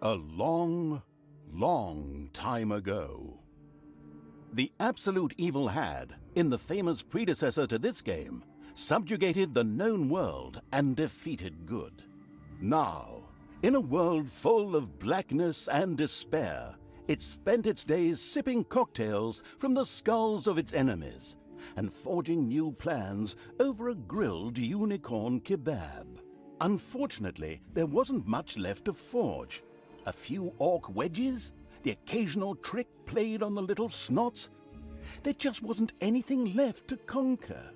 A long, long time ago. The absolute evil had, in the famous predecessor to this game, subjugated the known world and defeated good. Now, in a world full of blackness and despair, it spent its days sipping cocktails from the skulls of its enemies and forging new plans over a grilled unicorn kebab. Unfortunately, there wasn't much left to forge. A few orc wedges, the occasional trick played on the little snots. There just wasn't anything left to conquer.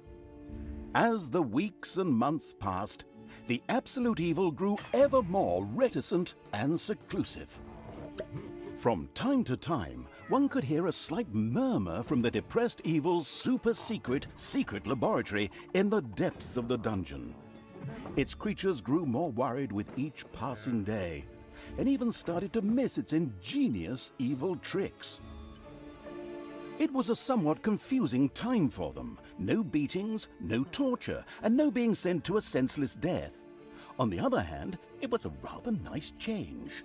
As the weeks and months passed, the absolute evil grew ever more reticent and seclusive. From time to time, one could hear a slight murmur from the depressed evil's super-secret laboratory in the depths of the dungeon. Its creatures grew more worried with each passing day, and even started to miss its ingenious evil tricks. It was a somewhat confusing time for them. No beatings, no torture, and no being sent to a senseless death. On the other hand, it was a rather nice change.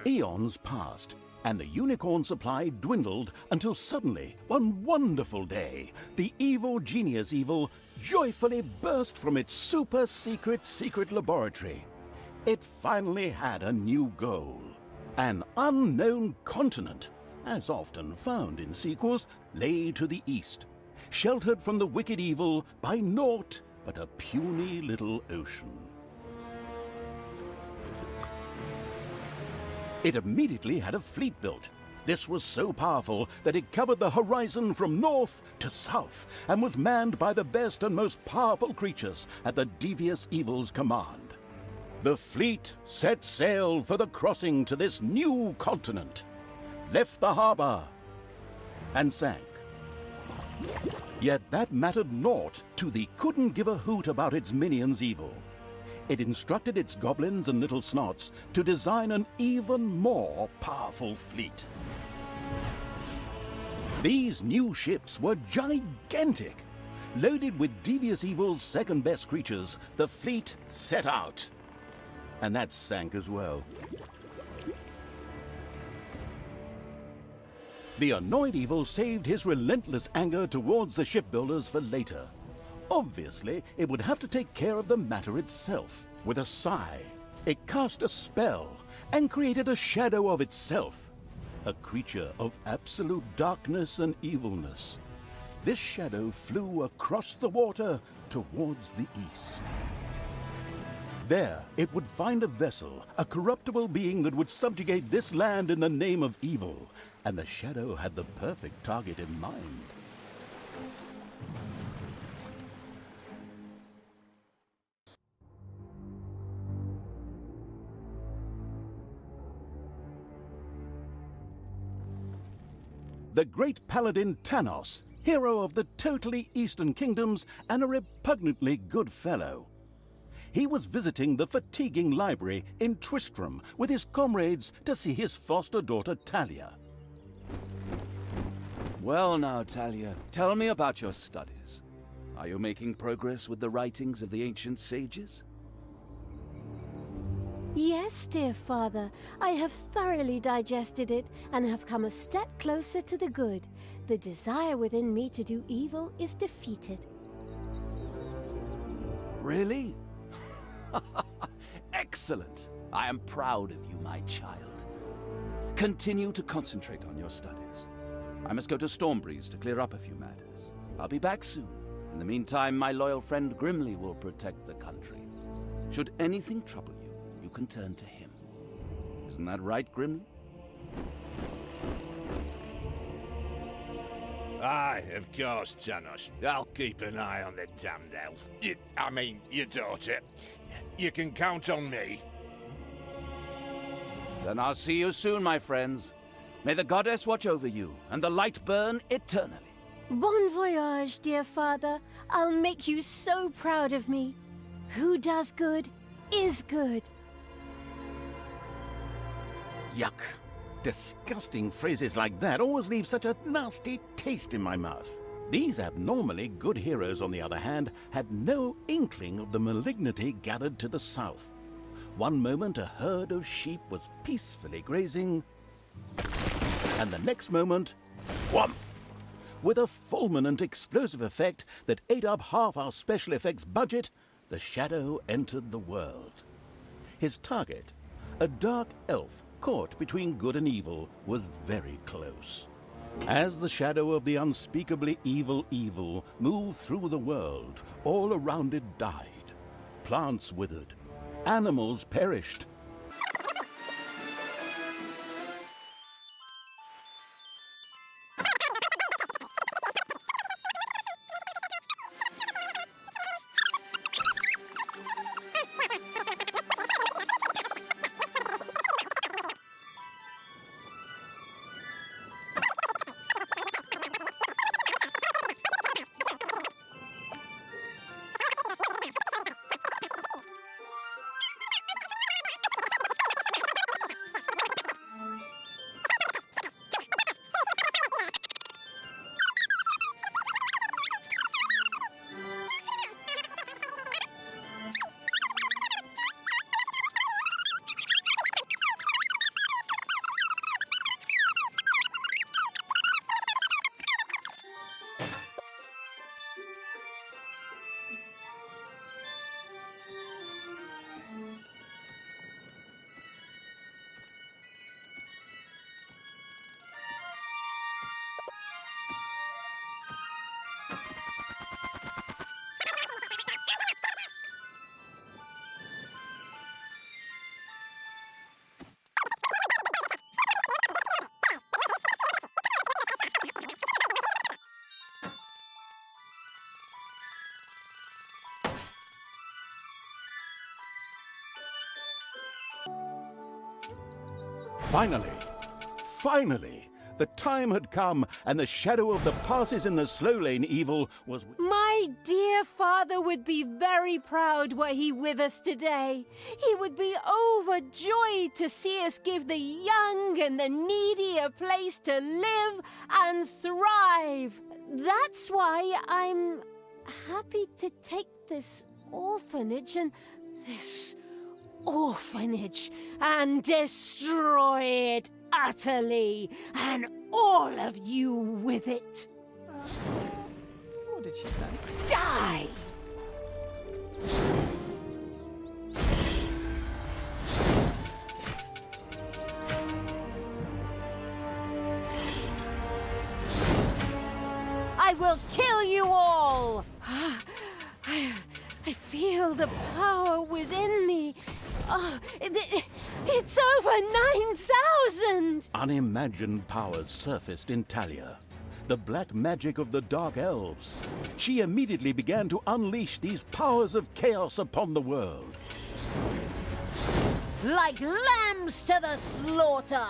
Eons passed, and the unicorn supply dwindled until suddenly, one wonderful day, the evil genius evil joyfully burst from its super-secret laboratory. It finally had a new goal. An unknown continent, as often found in sequels, lay to the east, sheltered from the wicked evil by naught but a puny little ocean. It immediately had a fleet built. This was so powerful that it covered the horizon from north to south and was manned by the best and most powerful creatures at the devious evil's command. The fleet set sail for the crossing to this new continent, left the harbor, and sank. Yet that mattered naught to the couldn't give a hoot about its minions evil. It instructed its goblins and little snots to design an even more powerful fleet. These new ships were gigantic. Loaded with devious evil's second-best creatures, the fleet set out. And that sank as well. The annoyed evil saved his relentless anger towards the shipbuilders for later. Obviously, it would have to take care of the matter itself. With a sigh, it cast a spell and created a shadow of itself, a creature of absolute darkness and evilness. This shadow flew across the water towards the east. There, it would find a vessel, a corruptible being that would subjugate this land in the name of evil, and the shadow had the perfect target in mind. The great paladin Tanos, hero of the totally Eastern Kingdoms and a repugnantly good fellow. He was visiting the fatiguing library in Tristram with his comrades to see his foster daughter Talia. Well now, Talia, tell me about your studies. Are you making progress with the writings of the ancient sages? Yes, dear father, I have thoroughly digested it and have come a step closer to the good. The desire within me to do evil is defeated. Really? Excellent! I am proud of you, my child. Continue to concentrate on your studies. I must go to Stormbreeze to clear up a few matters. I'll be back soon. In the meantime, my loyal friend Grimly will protect the country. Should anything trouble you, you can turn to him. Isn't that right, Grimly? Aye, of course, Janos. I'll keep an eye on the damned elf. Your daughter. You can count on me. Then I'll see you soon, my friends. May the goddess watch over you, and the light burn eternally. Bon voyage, dear father. I'll make you so proud of me. Who does good is good. Yuck. Disgusting phrases like that always leave such a nasty taste in my mouth. These abnormally good heroes, on the other hand, had no inkling of the malignity gathered to the south. One moment a herd of sheep was peacefully grazing, and the next moment, whomp! With a fulminant explosive effect that ate up half our special effects budget, the shadow entered the world. His target, a dark elf caught between good and evil, was very close. As the shadow of the unspeakably evil moved through the world, all around it died. Plants withered, animals perished. Finally, the time had come, and the shadow of the passes in the slow lane evil was... My dear father would be very proud were he with us today. He would be overjoyed to see us give the young and the needy a place to live and thrive. That's why I'm happy to take this orphanage and destroy it utterly, and all of you with it. What did she say? Die! I will kill you all! I feel the power within me. Oh, it's over 9,000! Unimagined powers surfaced in Talia, the black magic of the Dark Elves. She immediately began to unleash these powers of chaos upon the world. Like lambs to the slaughter!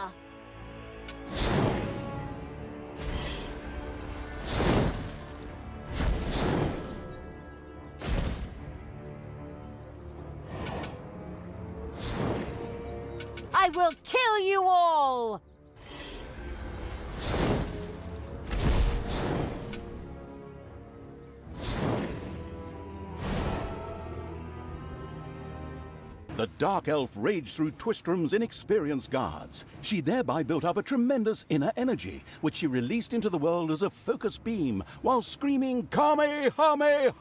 I will kill you all! The Dark Elf raged through Twistrom's inexperienced guards. She thereby built up a tremendous inner energy, which she released into the world as a focus beam, while screaming, Kamehameha!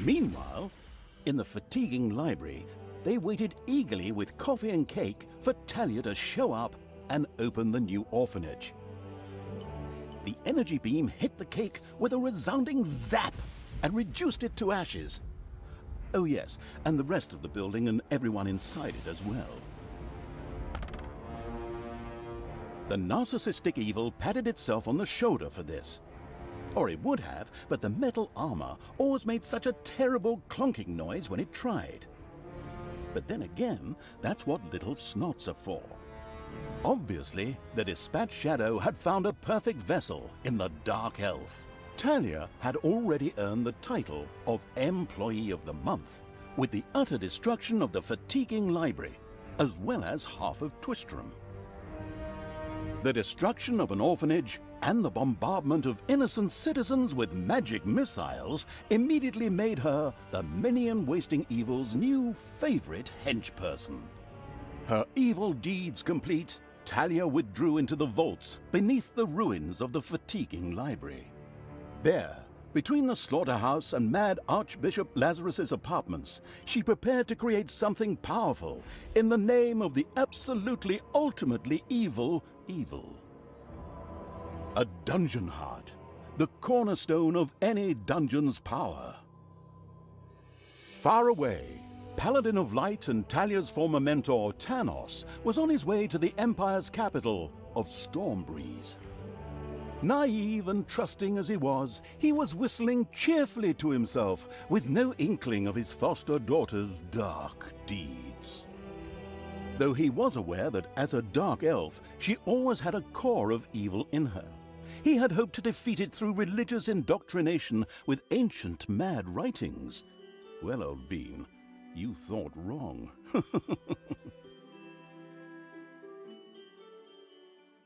Meanwhile, in the fatiguing library, they waited eagerly with coffee and cake for Talia to show up and open the new orphanage. The energy beam hit the cake with a resounding zap and reduced it to ashes. Oh yes, and the rest of the building and everyone inside it as well. The narcissistic evil patted itself on the shoulder for this. Or it would have, but the metal armor always made such a terrible clonking noise when it tried. But then again, that's what little snots are for. Obviously, the Dispatch Shadow had found a perfect vessel in the Dark Elf. Talia had already earned the title of Employee of the Month, with the utter destruction of the fatiguing library, as well as half of Twistrom. The destruction of an orphanage and the bombardment of innocent citizens with magic missiles immediately made her the minion-wasting evil's new favorite henchperson. Her evil deeds complete, Talia withdrew into the vaults beneath the ruins of the fatiguing library. There, between the slaughterhouse and mad Archbishop Lazarus's apartments, she prepared to create something powerful in the name of the absolutely ultimately evil. A dungeon heart, the cornerstone of any dungeon's power. Far away, Paladin of Light and Talia's former mentor, Tanos, was on his way to the Empire's capital of Stormbreeze. Naive and trusting as he was whistling cheerfully to himself, with no inkling of his foster daughter's dark deeds. Though he was aware that as a dark elf, she always had a core of evil in her. He had hoped to defeat it through religious indoctrination with ancient mad writings. Well, old bean, you thought wrong.